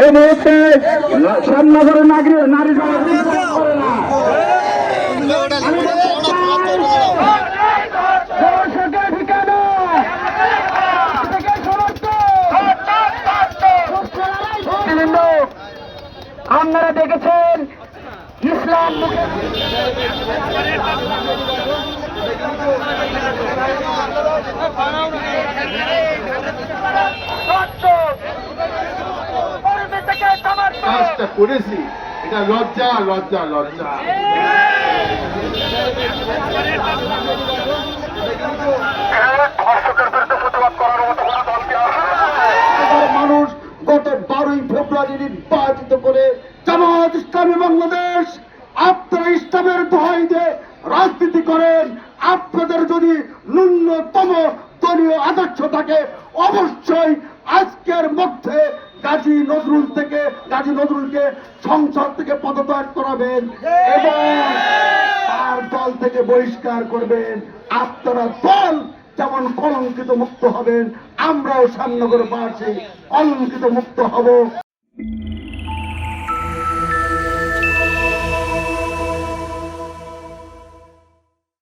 এই মুহূর্তে শ্যামনগরের নারী করে না আপনারা দেখেছেন ইসলাম কাজটা করেছি, এটা লজ্জা লজ্জা লজ্জা। মানুষ গত 12ই ফেব্রুয়ারি নির্বাচিত করে জামাত ইসলামী বাংলাদেশ, আপনারা ইসলামের দোহাই দিয়ে রাজনীতি করেন। আপনাদের যদি ন্যূনতম দলীয় আদর্শ থাকে অবশ্যই আজকের মধ্যে গাজী নজরুলকে সংসদ থেকে পদত্যাগ করাবেন এবং তার দল থেকে বহিষ্কার করবেন। আপনারা দল যেমন কলঙ্কিত মুক্ত হবেন, আমরাও শ্যামনগরবাসী কলঙ্কিত মুক্ত হব।